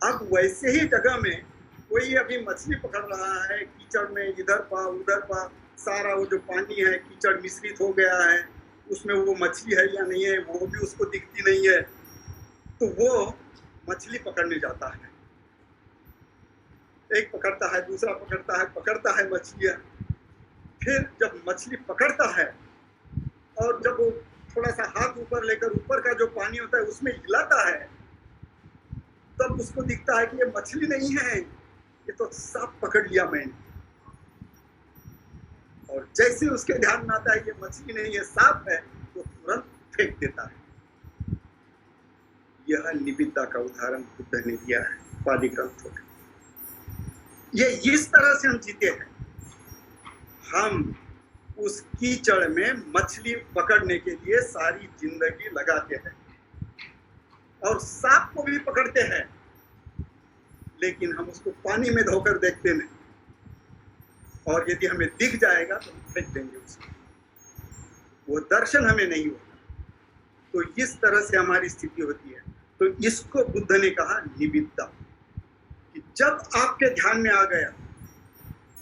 अब वैसे ही जगह में कोई अभी मछली पकड़ रहा है, कीचड़ में इधर पा उधर पा, सारा वो जो पानी है कीचड़ मिश्रित हो गया है, उसमें वो मछली है या नहीं है वो भी उसको दिखती नहीं है, तो वो मछली पकड़ने जाता है। एक पकड़ता है, दूसरा पकड़ता है मछलियाँ। फिर जब मछली पकड़ता है और जब वो थोड़ा सा हाथ ऊपर लेकर ऊपर का जो पानी होता है उसमें हिलाता है, तब उसको दिखता है कि ये मछली नहीं है, ये तो सांप पकड़ लिया मैंने। और जैसे उसके ध्यान में आता है ये मछली नहीं है, सांप है, तो तुरंत फेंक देता है। यह निबिद्धा का उदाहरण बुद्ध ने दिया है पाली ग्रंथों में। ये इस तरह से हम जीते हैं, हम उस कीचड़ में मछली पकड़ने के लिए सारी जिंदगी लगाते हैं और सांप को भी पकड़ते हैं, लेकिन हम उसको पानी में धोकर देखते नहीं, और यदि हमें दिख जाएगा तो हम फेंक देंगे उसको, वो दर्शन हमें नहीं होता। तो इस तरह से हमारी स्थिति होती है। तो इसको बुद्ध ने कहा निबिद्धा, कि जब आपके ध्यान में आ गया,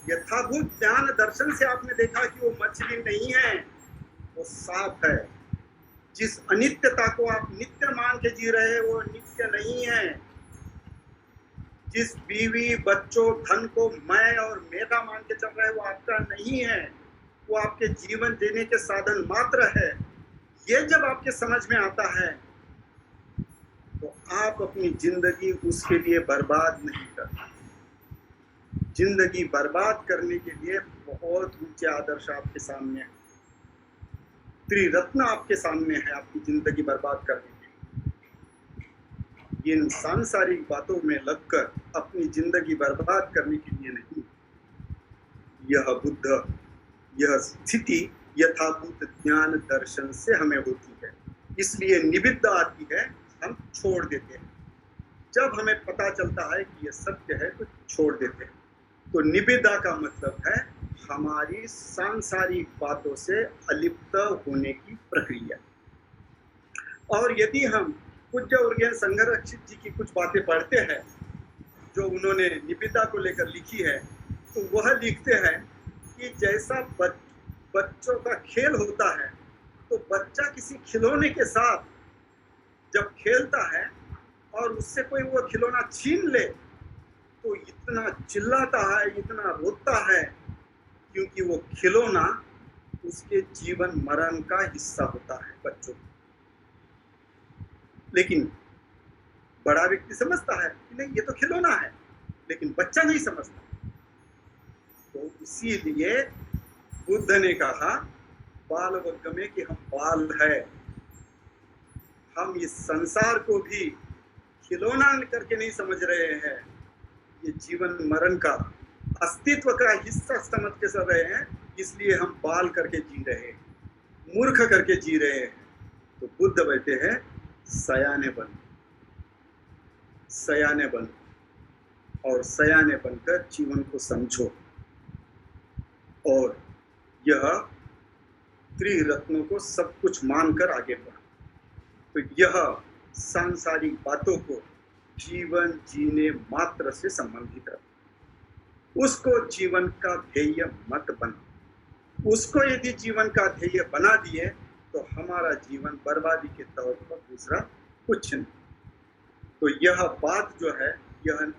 यथाभूत ज्ञान दर्शन से आपने देखा कि वो मछली नहीं है, वो सांप है। जिस अनित्यता को आप नित्य मान के जी रहे हैं वो नित्य नहीं है। जिस बीवी बच्चों धन को मैं और मेरा मान के चल रहे हैं वो आपका नहीं है, वो आपके जीवन जीने के साधन मात्र है। ये जब आपके समझ में आता है तो आप अपनी जिंदगी उसके लिए बर्बाद नहीं करते। जिंदगी बर्बाद करने के लिए बहुत ऊंचे आदर्श आपके सामने है, त्रिरत्न आपके सामने है आपकी जिंदगी बर्बाद करने के लिए। इन सांसारिक बातों में लगकर अपनी जिंदगी बर्बाद करने के लिए नहीं। यह बुद्ध, यह स्थिति यथाभूत ज्ञान दर्शन से हमें होती है, इसलिए निबिद्धा आती है, हम छोड़ देते हैं। जब हमें पता चलता है कि यह सत्य है तो छोड़ देते हैं। तो निबिद्धा का मतलब है हमारी सांसारिक बातों से अलिप्त होने की प्रक्रिया। और यदि हम पूज्य उर्गेन संघरक्षित जी की कुछ बातें पढ़ते हैं जो उन्होंने निबिद्धा को लेकर लिखी है, तो वह लिखते हैं कि जैसा बच्चों का खेल होता है, तो बच्चा किसी खिलौने के साथ जब खेलता है और उससे कोई वो खिलौना छीन ले इतना चिल्लाता है, इतना रोता है, क्योंकि वो खिलौना उसके जीवन मरण का हिस्सा होता है बच्चों। लेकिन बड़ा व्यक्ति समझता है कि नहीं, ये तो खिलौना है, लेकिन बच्चा नहीं समझता। तो इसीलिए बुद्ध ने कहा बाल वर्ग में कि हम बाल है, हम इस संसार को भी खिलौना करके नहीं समझ रहे हैं, ये जीवन मरण का अस्तित्व का हिस्सा समझ के चल रहे हैं, इसलिए हम बाल करके जी रहे हैं, मूर्ख करके जी रहे हैं। तो बुद्ध बैठे हैं सयाने बन, सयाने बन, और सयाने बनकर जीवन को समझो और यह त्रिरत्नों को सब कुछ मानकर आगे बढ़ो। तो यह सांसारिक बातों को जीवन जीने मात्र से संबंधित रखो, उसको जीवन का ध्येय मत बनो। उसको यदि जीवन का ध्येय बना दिए तो हमारा जीवन बर्बादी के तौर पर दूसरा कुछ नहीं। तो यह बात जो है, यह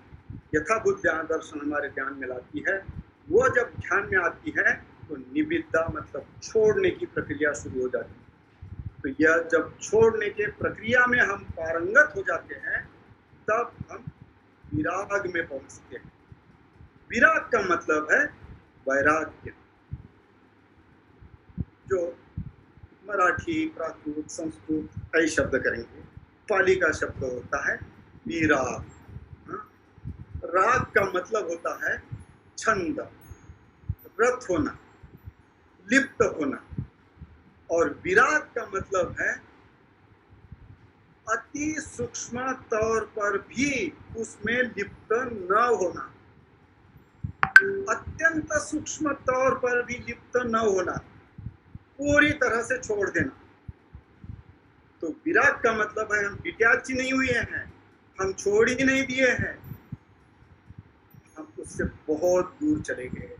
यथाभूत ध्यान दर्शन हमारे ध्यान में लाती है। वो जब ध्यान में आती है तो निविदा मतलब छोड़ने की प्रक्रिया शुरू हो जाती है। तो यह जब छोड़ने के प्रक्रिया में हम पारंगत हो जाते हैं, तब हम विराग में पहुंचते हैं। विराग का मतलब है वैराग्य, जो मराठी, प्राकृत, संस्कृत कई शब्द करेंगे, पाली का शब्द होता है विराग। राग का मतलब होता है छंद, रत होना, लिप्त होना, और विराग का मतलब है अति सूक्ष्म तौर पर भी उसमें लिप्त न होना, अत्यंत सूक्ष्म तौर पर भी लिप्त न होना, पूरी तरह से छोड़ देना। तो विराग का मतलब है हम डिटैच ही नहीं हुए हैं, हम छोड़ ही नहीं दिए हैं, हम उससे बहुत दूर चले गए हैं।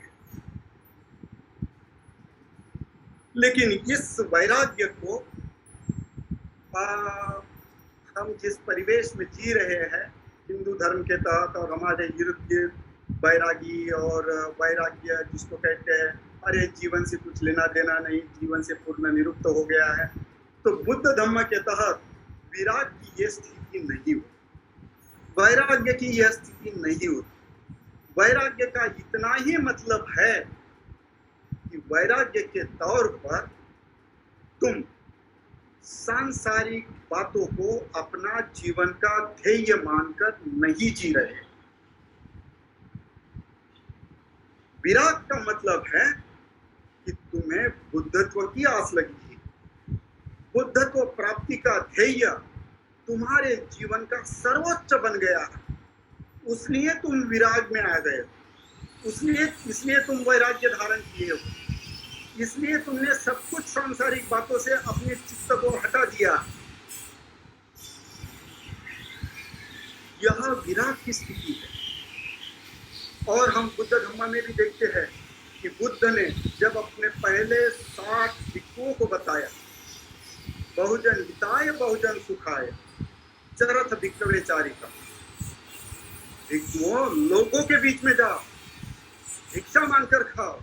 लेकिन इस वैराग्य को हम जिस परिवेश में जी रहे हैं हिंदू धर्म के तहत, और हमारे इर्द गिर्द वैरागी और वैराग्य जिसको कहते हैं, अरे जीवन से कुछ लेना देना नहीं, जीवन से पूर्ण निरुक्त हो गया है, तो बुद्ध धम्म के तहत विराग की ये स्थिति नहीं होती, वैराग्य की यह स्थिति नहीं होती। वैराग्य का इतना ही मतलब है कि वैराग्य के तौर पर तुम सांसारिक बातों को अपना जीवन का ध्येय मानकर नहीं जी रहे। विराग का मतलब है कि तुम्हें बुद्धत्व की आस लगी है, बुद्धत्व प्राप्ति का ध्येय तुम्हारे जीवन का सर्वोच्च बन गया है, उसलिए तुम विराग में आ गए, इसलिए तुम वैराग्य धारण किए हो, इसलिए तुमने सब कुछ सांसारिक बातों से अपने चित्त को हटा दिया। यह विराग की स्थिति है। और हम बुद्ध धम्म में भी देखते हैं कि बुद्ध ने जब अपने पहले 60 भिक्षुओं को बताया, बहुजन हिताय बहुजन सुखाय चरथ भिक्षवे चारिका, भिक्षुओं लोगों के बीच में जाओ, भिक्षा मांगकर खाओ,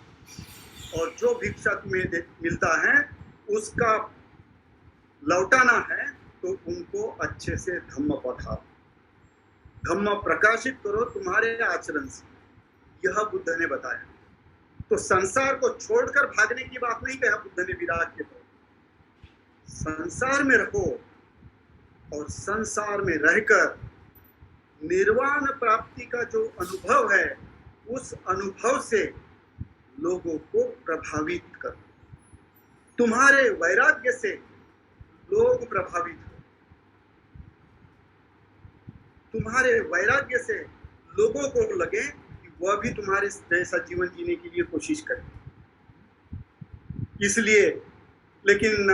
और जो भिक्षा तुम्हें मिलता है उसका लौटाना है तो उनको अच्छे से धम्म पढ़ाओ, धम्म प्रकाशित करो तुम्हारे आचरण से। यह बुद्ध ने बताया। तो संसार को छोड़कर भागने की बात नहीं कहा बुद्ध ने विराग के तौर, संसार में रहो और संसार में रहकर निर्वाण प्राप्ति का जो अनुभव है, उस अनुभव से लोगों को प्रभावित करो। तुम्हारे वैराग्य से लोग प्रभावित हो, तुम्हारे वैराग्य से लोगों को लगे कि वह भी तुम्हारे जैसा जीवन जीने के लिए कोशिश करें। इसलिए लेकिन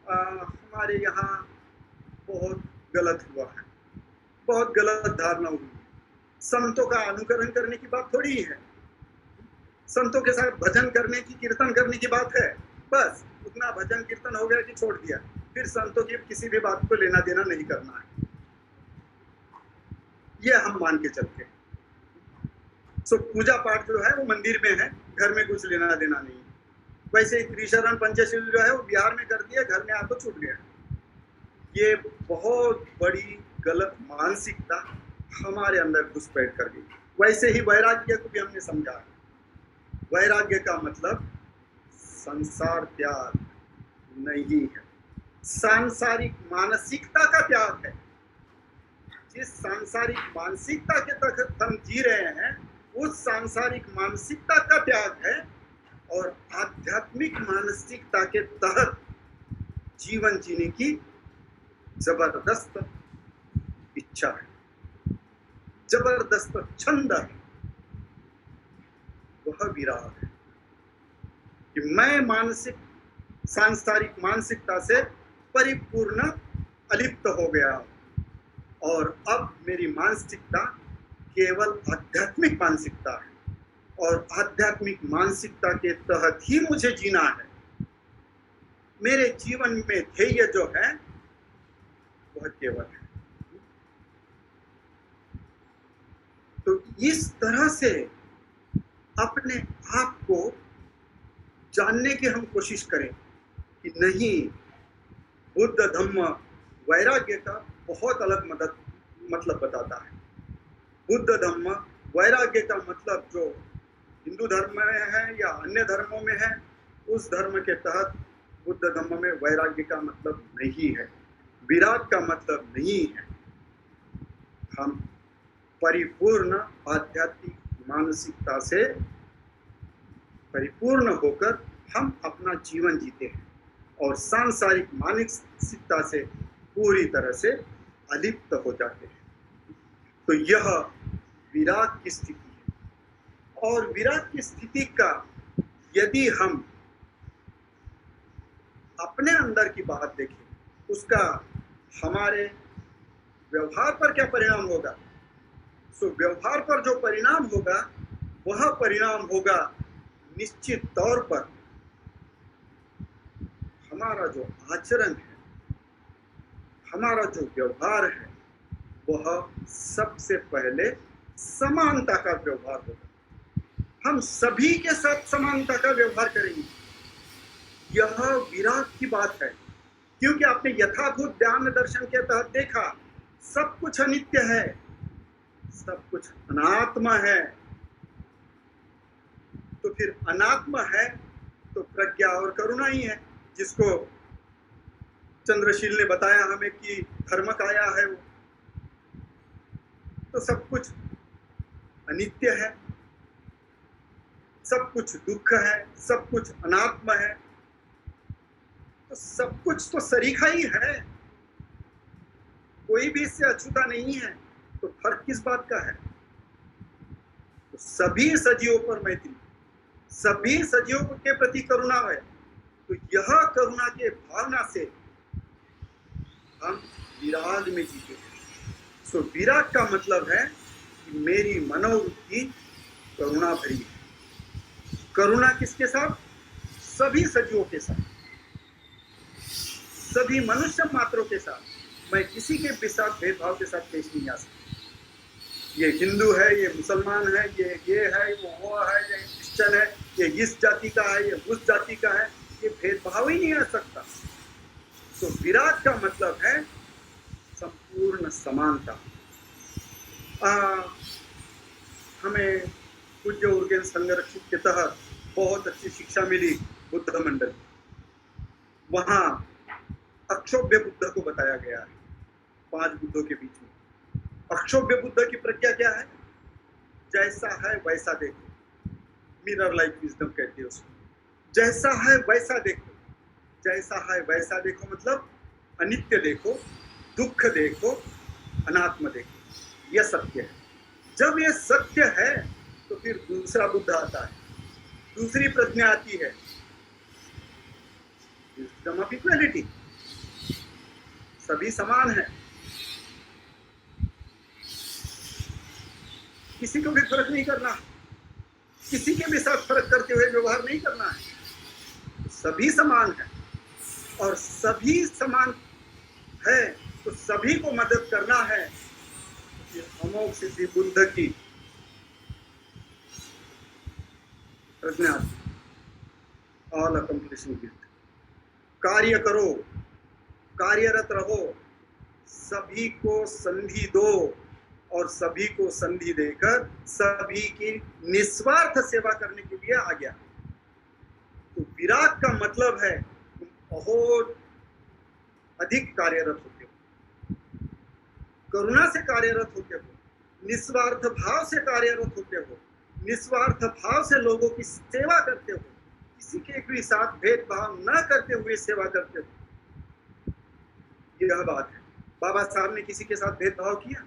हमारे यहाँ बहुत गलत हुआ है, बहुत गलत धारणा हुई है। संतों का अनुकरण करने की बात थोड़ी है, संतों के साथ भजन करने की, कीर्तन करने की बात है, बस उतना भजन कीर्तन हो गया कि छोड़ दिया, फिर संतों की किसी भी बात को लेना देना नहीं करना है, ये हम मान के चलते हैं। सो पूजा पाठ जो है वो मंदिर में है, घर में कुछ लेना देना नहीं। वैसे ही त्रिशरण पंचशील जो है वो बिहार में कर दिया, घर में आकर छूट गया। ये बहुत बड़ी गलत मानसिकता हमारे अंदर घुसपैठ कर गई। वैसे ही वैराग्य को भी हमने समझा। वैराग्य का मतलब संसार त्याग नहीं है, सांसारिक मानसिकता का त्याग है। जिस सांसारिक मानसिकता के तहत हम जी रहे हैं, उस सांसारिक मानसिकता का त्याग है और आध्यात्मिक मानसिकता के तहत जीवन जीने की जबरदस्त इच्छा है, जबरदस्त छंद है। वह विराग है कि मैं मानसिक सांसारिक मानसिकता से परिपूर्ण अलिप्त हो गया हूं और अब मेरी मानसिकता केवल आध्यात्मिक मानसिकता है और आध्यात्मिक मानसिकता के तहत ही मुझे जीना है। मेरे जीवन में ध्येय जो है वह केवल है। तो इस तरह से अपने आप को जानने की हम कोशिश करें कि नहीं, बुद्ध धम्म वैराग्य का बहुत अलग मतलब बताता है। बुद्ध धम्म वैराग्य का मतलब जो हिंदू धर्म में है या अन्य धर्मों में है, उस धर्म के तहत बुद्ध धम्म में वैराग्य का मतलब नहीं है, विराग का मतलब नहीं है। हम परिपूर्ण आध्यात्मिक मानसिकता से परिपूर्ण होकर हम अपना जीवन जीते हैं और सांसारिक मानसिकता से पूरी तरह से अलिप्त हो जाते हैं। तो यह विराग की स्थिति है। और विराग की स्थिति का यदि हम अपने अंदर की बात देखें, उसका हमारे व्यवहार पर क्या परिणाम होगा? सो व्यवहार पर जो परिणाम होगा वह परिणाम होगा निश्चित तौर पर हमारा जो आचरण है, हमारा जो व्यवहार है, वह सबसे पहले समानता का व्यवहार होगा। हम सभी के साथ समानता का व्यवहार करेंगे। यह विराग की बात है, क्योंकि आपने यथाभूत ज्ञान दर्शन के तहत देखा सब कुछ अनित्य है, सब कुछ अनात्मा है। तो फिर अनात्मा है तो प्रज्ञा और करुणा ही है, जिसको चंद्रशील ने बताया हमें कि धर्म काया है वो। तो सब कुछ अनित्य है, सब कुछ दुख है, सब कुछ अनात्मा है, तो सब कुछ तो सरीखा ही है, कोई भी इससे अछूता नहीं है। तो फर्क किस बात का है? तो सभी सजीवों पर मैत्री, सभी सजीवों के प्रति करुणा है। तो यह करुणा के भावना से हम विराग में जीते हैं। सो विराग का मतलब है कि मेरी मनोवृत्ति करुणा भरी है। करुणा किसके साथ? सभी सजीवों के साथ, सभी मनुष्य मात्रों के साथ। मैं किसी के भी साथ भेदभाव के साथ पेश नहीं आ सकता। ये हिंदू है, ये मुसलमान है, ये है, वो है, ये क्रिश्चियन है, ये इस जाति का है, ये उस जाति का है, ये भेदभाव ही नहीं आ सकता। तो विराग का मतलब है संपूर्ण समानता। हमें पूज्य उर्गेन संरक्षित के तहत बहुत अच्छी शिक्षा मिली बुद्ध मंडल। वहां अक्षोभ्य बुद्ध को बताया गया है 5 बुद्धों के बीच में। अक्षोभ्य बुद्ध की प्रज्ञा क्या है? जैसा है वैसा देखो, मिरर लाइक विजडम कहते हैं उसको। जैसा है वैसा देखो, जैसा है वैसा देखो मतलब अनित्य देखो, दुख देखो, अनात्म देखो। यह सत्य है। जब यह सत्य है तो फिर दूसरा बुद्ध आता है, दूसरी प्रज्ञा आती है, विजडम ऑफ इक्वालिटी। सभी समान है, किसी को भी फर्क नहीं करना, किसी के भी साथ फर्क करते हुए व्यवहार नहीं करना है। सभी समान है और सभी समान है तो सभी को मदद करना है। ये अमोघ सिद्धि बुद्ध की प्रज्ञाति, ऑल अकम्प्लिशिंग गिफ्ट। कार्य करो, कार्यरत रहो, सभी को संधि दो और सभी को संधि देकर सभी की निस्वार्थ सेवा करने के लिए आ गया। तो विराग का मतलब है तुम बहुत अधिक कार्यरत होते हो, करुणा से कार्यरत होते हो, निस्वार्थ भाव से कार्यरत होते हो, निस्वार्थ भाव से लोगों की सेवा करते हो, किसी के भी साथ भेदभाव न करते हुए सेवा करते हो। यह बात है। बाबा साहब ने किसी के साथ भेदभाव किया?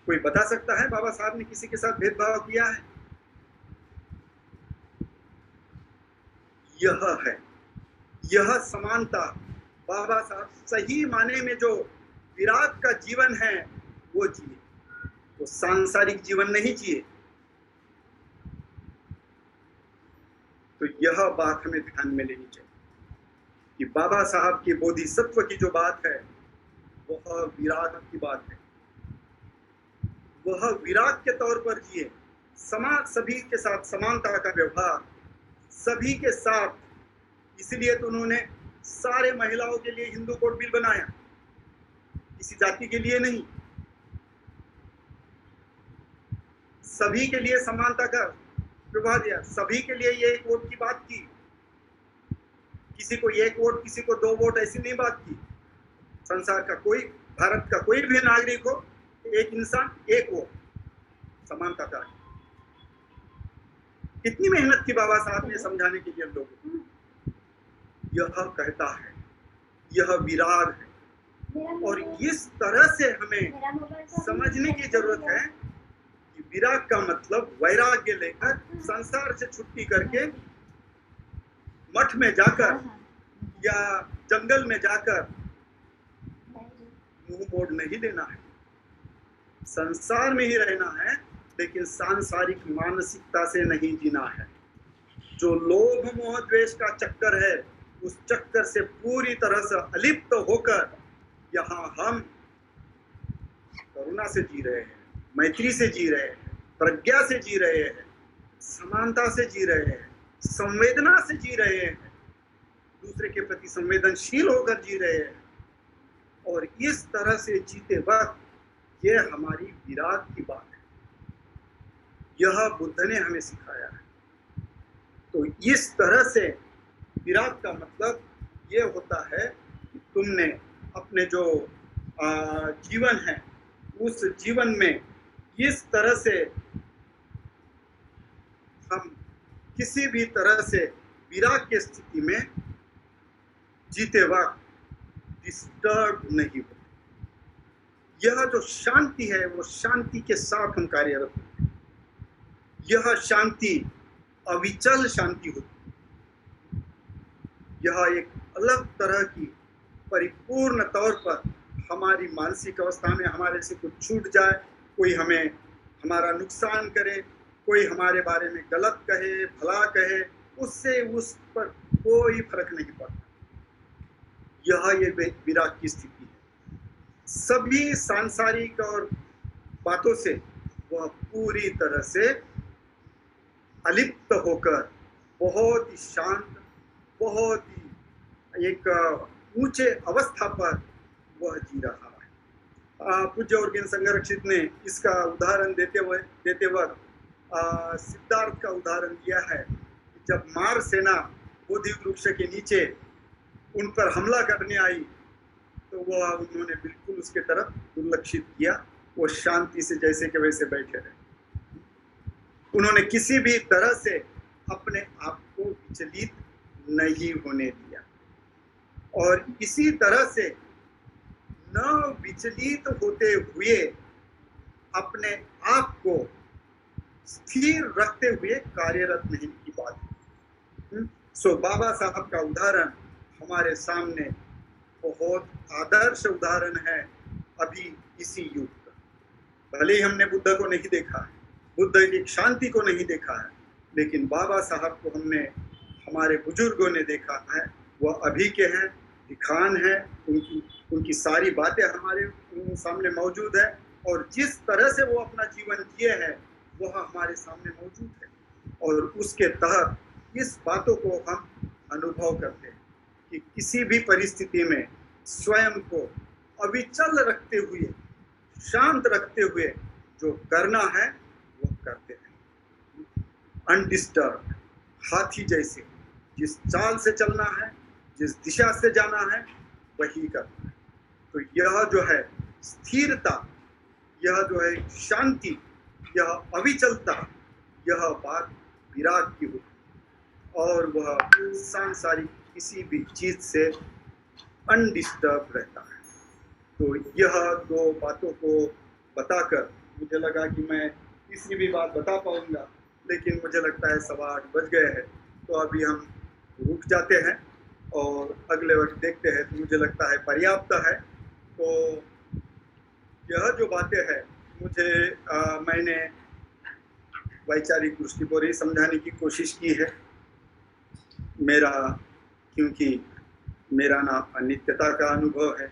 कोई बता सकता है बाबा साहब ने किसी के साथ भेदभाव किया है? यह है, यह समानता। बाबा साहब सही माने में जो विराग का जीवन है वो जिए, वो सांसारिक जीवन नहीं जिए। तो यह बात हमें ध्यान में लेनी चाहिए कि बाबा साहब के बोधिसत्व की जो बात है वह विराग की बात है। वह विराग के तौर पर जिए, सभी के साथ समानता का व्यवहार, सभी के साथ। इसलिए तो उन्होंने सारे महिलाओं के लिए हिंदू कोड बिल बनाया, किसी जाति के लिए नहीं। सभी के लिए समानता का व्यवहार दिया, सभी के लिए ये एक वोट की बात की। किसी को एक वोट, किसी को 2 वोट, ऐसी नहीं बात की। संसार का कोई, भारत का कोई भी नागरिक हो, एक इंसान एक वोट, समानता का। कितनी मेहनत की बाबा साहब ने समझाने के लिए लोगों को। यह कहता है, यह विराग है। और इस तरह से हमें समझने की जरूरत है कि विराग का मतलब वैराग्य लेकर संसार से छुट्टी करके मठ में जाकर या जंगल में जाकर मुंह मोड़ नहीं लेना है। संसार में ही रहना है, लेकिन सांसारिक मानसिकता से नहीं जीना है। जो लोभ मोह द्वेष का चक्कर है, उस चक्कर से पूरी तरह से अलिप्त होकर यहाँ हम करुणा से जी रहे हैं, मैत्री से जी रहे हैं, प्रज्ञा से जी रहे हैं, समानता से जी रहे हैं, संवेदना से जी रहे हैं, दूसरे के प्रति संवेदनशील होकर जी रहे हैं। और इस तरह से जीते वक्त ये हमारी विराग की बात है। यह बुद्ध ने हमें सिखाया है। तो इस तरह से विराग का मतलब ये होता है कि तुमने अपने जो जीवन है, उस जीवन में इस तरह से हम किसी भी तरह से विराग की स्थिति में जीते वक्त डिस्टर्ब नहीं होते। यह जो शांति है, वो शांति के साथ हम कार्यरत होते हैं। यह शांति अविचल शांति होती है। यह एक अलग तरह की परिपूर्ण तौर पर हमारी मानसिक अवस्था में हमारे से कुछ छूट जाए, कोई हमें हमारा नुकसान करे, कोई हमारे बारे में गलत कहे, भला कहे, उससे उस पर कोई फर्क नहीं पड़ता। यह ये विराग की स्थिति है। सभी सांसारिक और बातों से वह पूरी तरह से अलिप्त होकर बहुत ही शांत, बहुत ही एक ऊंचे अवस्था पर वह जी रहा है। पूज्य और ज्ञान संरक्षित ने इसका उदाहरण देते वक्त सिद्धार्थ का उदाहरण दिया है। जब मार सेना बोधि वृक्ष के नीचे उन पर हमला करने आई, तो वह उन्होंने बिल्कुल उसके तरफ दुर्लक्षित किया। वो शांति से जैसे के वैसे बैठे रहे। उन्होंने किसी भी तरह से अपने आप को विचलित नहीं होने दिया। और इसी तरह से न विचलित होते हुए अपने आप को स्थिर रखते हुए कार्यरत नहीं की बात है। सो बाबा साहब का उदाहरण हमारे सामने बहुत आदर्श उदाहरण है अभी इसी युग का। भले ही हमने बुद्ध को नहीं देखा है, बुद्ध की शांति को नहीं देखा है, लेकिन बाबा साहब को हमने, हमारे बुजुर्गों ने देखा है। वह अभी के हैं, दिखान है, उनकी सारी बातें हमारे सामने मौजूद है। और जिस तरह से वो अपना जीवन जिए हैं, वह हमारे सामने मौजूद है और उसके तहत इस बातों को हम अनुभव करते हैं कि किसी भी परिस्थिति में स्वयं को अविचल रखते हुए, शांत रखते हुए जो करना है वो करते हैं, अनडिस्टर्ब, हाथी जैसे जिस चाल से चलना है, जिस दिशा से जाना है वही करना है। तो यह जो है स्थिरता, यह जो है शांति, यह अविचलता, यह बात विराट की होती और वह सांसारिक किसी भी चीज से अनडिस्टर्ब रहता है। तो यह दो बातों को बताकर मुझे लगा कि मैं तीसरी भी बात बता पाऊंगा, लेकिन मुझे लगता है 8:15 बज गए हैं, तो अभी हम रुक जाते हैं और अगले वक्त देखते हैं। तो मुझे लगता है पर्याप्त है। तो यह जो बातें हैं मुझे मैंने वैचारिक दृष्टिकोण ही समझाने की कोशिश की है। मेरा, क्योंकि मेरा ना अनित्यता का अनुभव है,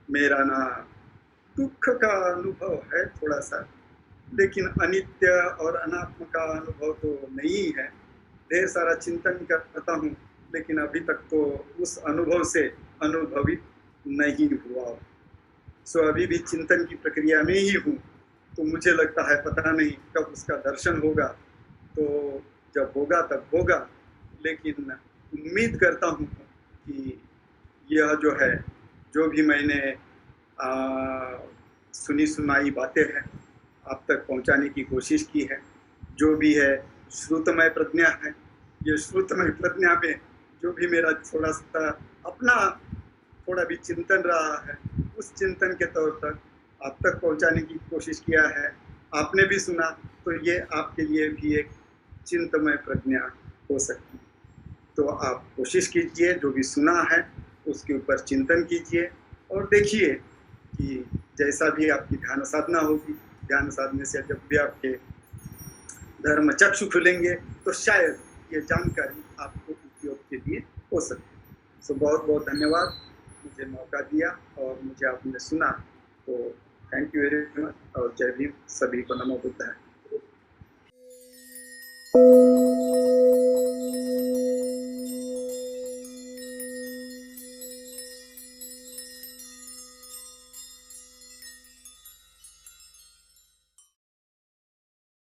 मेरा ना दुख का अनुभव है थोड़ा सा, लेकिन अनित्य और अनात्म का अनुभव तो नहीं है। ढेर सारा चिंतन करता हूँ, लेकिन अभी तक तो उस अनुभव से अनुभवित नहीं हुआ। सो अभी भी चिंतन की प्रक्रिया में ही हूँ। तो मुझे लगता है पता नहीं कब उसका दर्शन होगा, तो जब होगा तब होगा। लेकिन उम्मीद करता हूँ कि यह जो है, जो भी मैंने सुनी सुनाई बातें हैं आप तक पहुंचाने की कोशिश की है, जो भी है श्रुतमय प्रज्ञा है। ये श्रुतमय प्रज्ञा में जो भी मेरा थोड़ा सा अपना थोड़ा भी चिंतन रहा है, उस चिंतन के तौर पर आप तक पहुंचाने की कोशिश किया है। आपने भी सुना, तो ये आपके लिए भी एक चिंतमय प्रज्ञा हो सकती है। तो आप कोशिश कीजिए, जो भी सुना है उसके ऊपर चिंतन कीजिए और देखिए कि जैसा भी आपकी ध्यान साधना होगी, ध्यान साधने से जब भी आपके धर्म चक्षु खुलेंगे तो शायद ये जानकारी आपको उपयोग के लिए हो सकती है। सो बहुत बहुत धन्यवाद मुझे मौका दिया और मुझे आपने सुना। तो थैंक यू वेरी मच और जय भीम। सभी को नमो बुद्धाय।